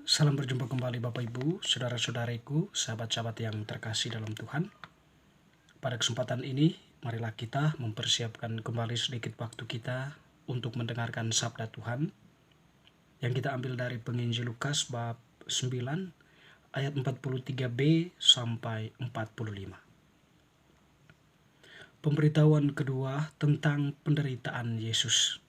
Salam berjumpa kembali Bapak Ibu, saudara-saudariku, sahabat-sahabat yang terkasih dalam Tuhan. Pada kesempatan ini, marilah kita mempersiapkan kembali sedikit waktu kita untuk mendengarkan sabda Tuhan yang kita ambil dari penginjil Lukas bab 9 ayat 43b sampai 45. Pemberitahuan kedua tentang penderitaan Yesus.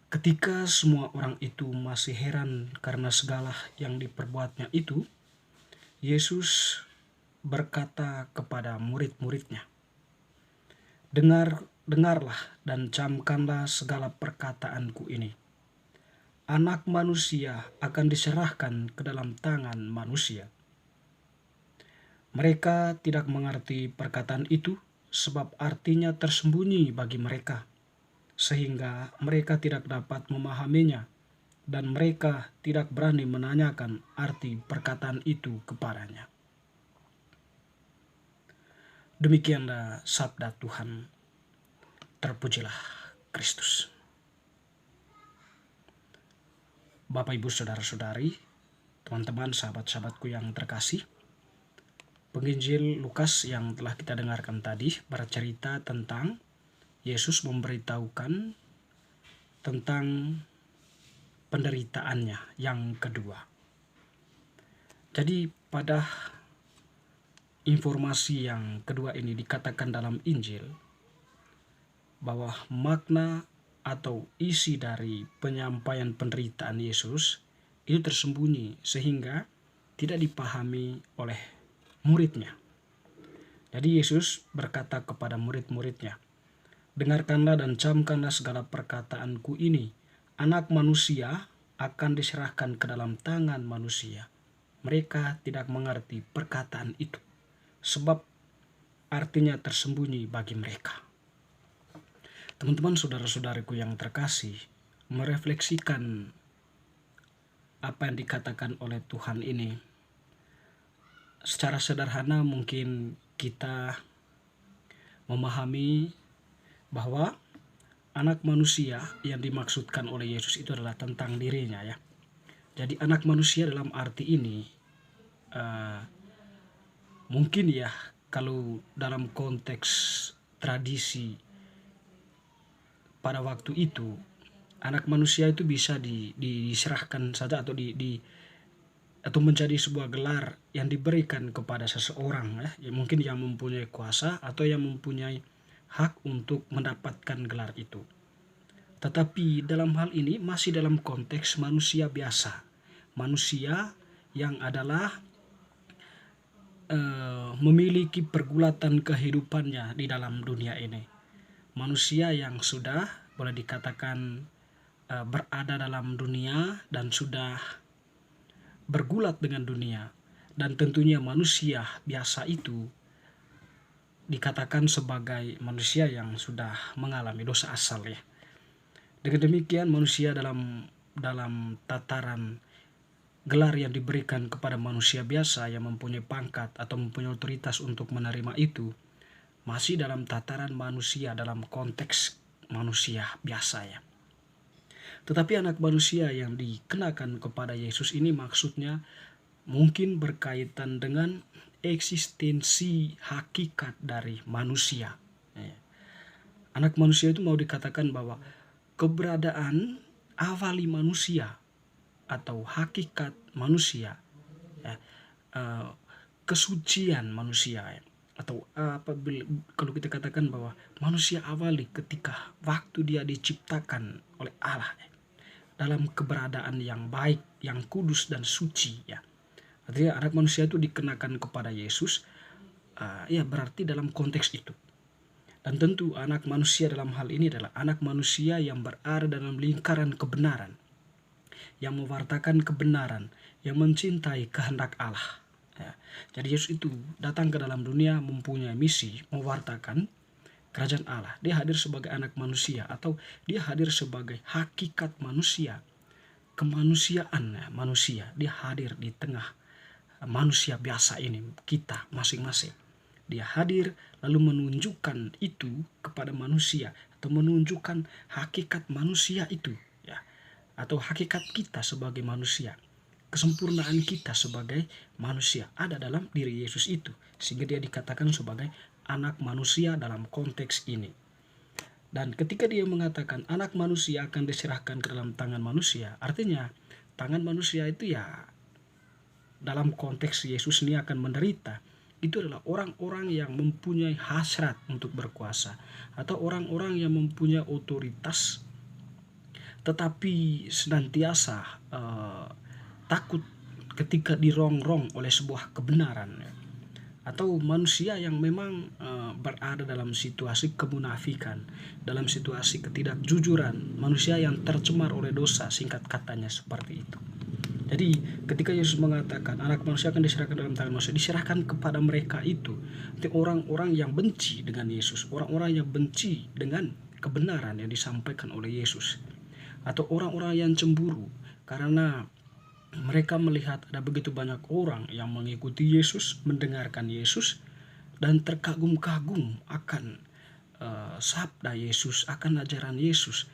Ketika semua orang itu masih heran karena segala yang diperbuatnya itu, Yesus berkata kepada murid-muridnya, Dengarlah dan camkanlah segala perkataanku ini. Anak manusia akan diserahkan ke dalam tangan manusia. Mereka tidak mengerti perkataan itu, sebab artinya tersembunyi bagi mereka, sehingga mereka tidak dapat memahaminya, dan mereka tidak berani menanyakan arti perkataan itu kepadanya. Demikianlah sabda Tuhan. Terpujilah Kristus. Bapak, Ibu, saudara-saudari, teman-teman, sahabat-sahabatku yang terkasih, penginjil Lukas yang telah kita dengarkan tadi bercerita tentang Yesus memberitahukan tentang penderitaannya yang kedua. Jadi pada informasi yang kedua ini dikatakan dalam Injil bahwa makna atau isi dari penyampaian penderitaan Yesus itu tersembunyi sehingga tidak dipahami oleh muridnya. Jadi Yesus berkata kepada murid-muridnya, Dengarkanlah dan camkanlah segala perkataanku ini. Anak manusia akan diserahkan ke dalam tangan manusia. Mereka tidak mengerti perkataan itu, sebab artinya tersembunyi bagi mereka. Teman-teman, saudara-saudariku yang terkasih, merefleksikan apa yang dikatakan oleh Tuhan ini. Secara sederhana mungkin kita memahami bahwa anak manusia yang dimaksudkan oleh Yesus itu adalah tentang dirinya, ya. Jadi anak manusia dalam arti ini mungkin ya, kalau dalam konteks tradisi pada waktu itu, anak manusia itu bisa diserahkan saja atau menjadi sebuah gelar yang diberikan kepada seseorang, ya, mungkin yang mempunyai kuasa atau yang mempunyai hak untuk mendapatkan gelar itu. Tetapi dalam hal ini masih dalam konteks manusia biasa, manusia yang adalah memiliki pergulatan kehidupannya di dalam dunia ini. Manusia yang sudah boleh dikatakan berada dalam dunia dan sudah bergulat dengan dunia. Dan tentunya manusia biasa itu dikatakan sebagai manusia yang sudah mengalami dosa asal, ya. Dengan demikian manusia dalam tataran gelar yang diberikan kepada manusia biasa yang mempunyai pangkat atau mempunyai otoritas untuk menerima itu masih dalam tataran manusia, dalam konteks manusia biasa, ya. Tetapi anak manusia yang dikenakan kepada Yesus ini maksudnya mungkin berkaitan dengan eksistensi hakikat dari manusia. Anak manusia itu mau dikatakan bahwa keberadaan awali manusia atau hakikat manusia, ya, kesucian manusia, ya, atau kalau kita katakan bahwa manusia awali ketika waktu dia diciptakan oleh Allah, ya, dalam keberadaan yang baik, yang kudus dan suci, ya. Artinya anak manusia itu dikenakan kepada Yesus, ya berarti dalam konteks itu. Dan tentu anak manusia dalam hal ini adalah anak manusia yang berada dalam lingkaran kebenaran, yang mewartakan kebenaran, yang mencintai kehendak Allah, ya. Jadi Yesus itu datang ke dalam dunia mempunyai misi mewartakan kerajaan Allah. Dia hadir sebagai anak manusia atau dia hadir sebagai hakikat manusia, kemanusiaan manusia. Dia hadir di tengah manusia biasa ini, kita masing-masing. Dia hadir lalu menunjukkan itu kepada manusia atau menunjukkan hakikat manusia itu, ya. atau hakikat kita sebagai manusia, kesempurnaan kita sebagai manusia ada dalam diri Yesus itu, sehingga dia dikatakan sebagai anak manusia dalam konteks ini. Dan ketika dia mengatakan anak manusia akan diserahkan ke dalam tangan manusia, artinya tangan manusia itu ya dalam konteks Yesus ini akan menderita. Itu adalah orang-orang yang mempunyai hasrat untuk berkuasa, atau orang-orang yang mempunyai otoritas tetapi senantiasa takut ketika dirongrong oleh sebuah kebenaran, atau manusia yang memang berada dalam situasi kemunafikan, dalam situasi ketidakjujuran, manusia yang tercemar oleh dosa, singkat katanya seperti itu. Jadi ketika Yesus mengatakan anak manusia akan diserahkan dalam tangan manusia, diserahkan kepada mereka itu orang-orang yang benci dengan Yesus, orang-orang yang benci dengan kebenaran yang disampaikan oleh Yesus, atau orang-orang yang cemburu karena mereka melihat ada begitu banyak orang yang mengikuti Yesus, mendengarkan Yesus, dan terkagum-kagum akan sabda Yesus, akan ajaran Yesus.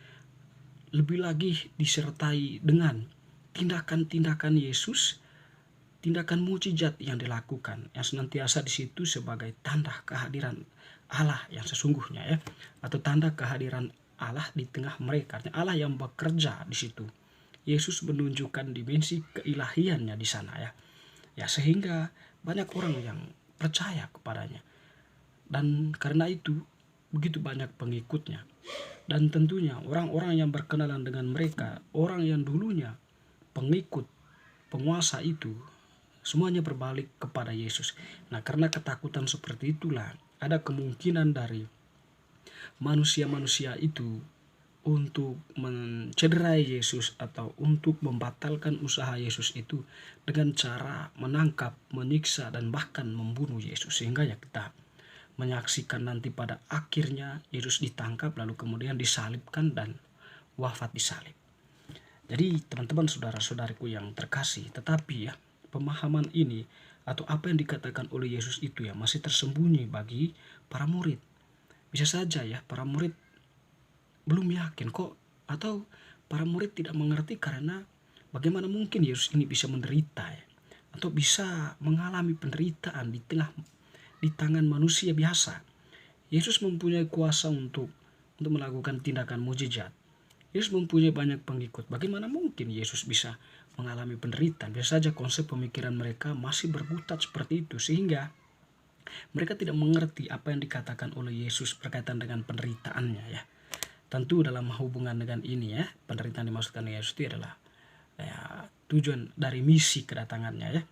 Lebih lagi disertai dengan tindakan-tindakan Yesus, tindakan mujizat yang dilakukan, yang senantiasa di situ sebagai tanda kehadiran Allah yang sesungguhnya, ya, atau tanda kehadiran Allah di tengah mereka, Allah yang bekerja di situ. Yesus menunjukkan dimensi keilahiannya di sana, ya, sehingga banyak orang yang percaya kepadanya, dan karena itu begitu banyak pengikutnya. Dan tentunya orang-orang yang berkenalan dengan mereka, orang yang dulunya pengikut penguasa itu, semuanya berbalik kepada Yesus. Nah, karena ketakutan seperti itulah ada kemungkinan dari manusia-manusia itu untuk mencederai Yesus atau untuk membatalkan usaha Yesus itu dengan cara menangkap, menyiksa, dan bahkan membunuh Yesus. Sehingga ya kita menyaksikan nanti pada akhirnya Yesus ditangkap lalu kemudian disalibkan dan wafat di salib. Jadi teman-teman, saudara-saudariku yang terkasih, tetapi ya pemahaman ini atau apa yang dikatakan oleh Yesus itu ya masih tersembunyi bagi para murid. Bisa saja ya para murid belum yakin kok, atau para murid tidak mengerti karena bagaimana mungkin Yesus ini bisa menderita, ya, atau bisa mengalami penderitaan di tangan manusia biasa. Yesus mempunyai kuasa untuk melakukan tindakan mujizat. Yesus mempunyai banyak pengikut. Bagaimana mungkin Yesus bisa mengalami penderitaan? Biasa saja konsep pemikiran mereka masih berkutat seperti itu, sehingga mereka tidak mengerti apa yang dikatakan oleh Yesus berkaitan dengan penderitaannya, ya. Tentu dalam hubungan dengan ini, ya, penderitaan dimaksudkan Yesus itu adalah ya, tujuan dari misi kedatangannya, ya,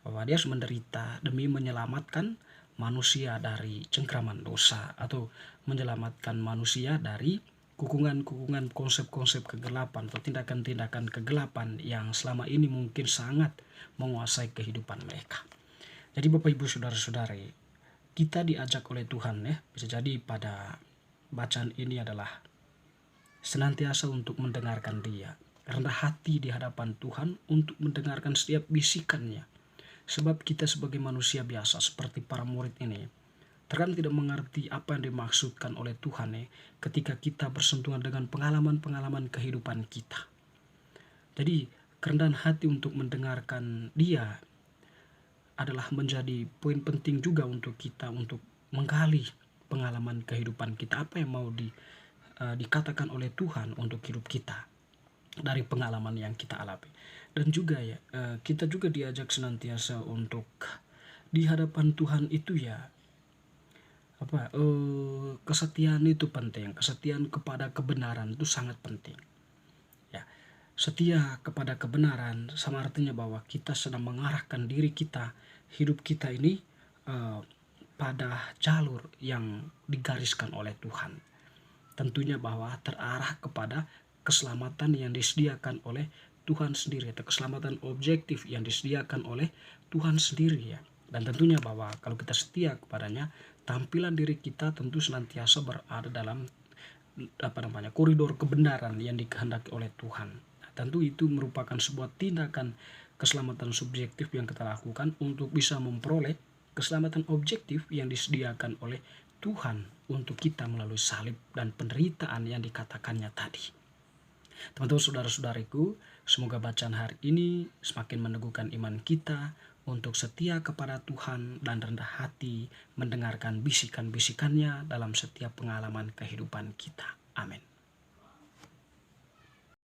bahwa dia harus menderita demi menyelamatkan manusia dari cengkraman dosa, atau menyelamatkan manusia dari kukungan-kukungan konsep-konsep kegelapan atau tindakan-tindakan kegelapan yang selama ini mungkin sangat menguasai kehidupan mereka. Jadi Bapak Ibu saudara-saudari, kita diajak oleh Tuhan, ya, bisa jadi pada bacaan ini adalah senantiasa untuk mendengarkan Dia, rendah hati di hadapan Tuhan untuk mendengarkan setiap bisikannya. Sebab kita sebagai manusia biasa seperti para murid ini terkadang tidak mengerti apa yang dimaksudkan oleh Tuhan, ketika kita bersentuhan dengan pengalaman-pengalaman kehidupan kita. Jadi kerendahan hati untuk mendengarkan Dia adalah menjadi poin penting juga untuk kita untuk menggali pengalaman kehidupan kita, apa yang mau dikatakan oleh Tuhan untuk hidup kita dari pengalaman yang kita alami. Dan juga ya kita juga diajak senantiasa untuk di hadapan Tuhan itu ya kesetiaan itu penting. Kesetiaan kepada kebenaran itu sangat penting, ya. Setia kepada kebenaran sama artinya bahwa kita sedang mengarahkan diri kita, hidup kita ini pada jalur yang digariskan oleh Tuhan. Tentunya bahwa terarah kepada keselamatan yang disediakan oleh Tuhan sendiri, atau keselamatan objektif yang disediakan oleh Tuhan sendiri, ya. Dan tentunya bahwa kalau kita setia kepadanya, tampilan diri kita tentu senantiasa berada dalam koridor kebenaran yang dikehendaki oleh Tuhan. Nah, tentu itu merupakan sebuah tindakan keselamatan subjektif yang kita lakukan untuk bisa memperoleh keselamatan objektif yang disediakan oleh Tuhan untuk kita melalui salib dan penderitaan yang dikatakannya tadi. Teman-teman, saudara-saudariku, semoga bacaan hari ini semakin meneguhkan iman kita untuk setia kepada Tuhan dan rendah hati mendengarkan bisikan-bisikannya dalam setiap pengalaman kehidupan kita. Amin.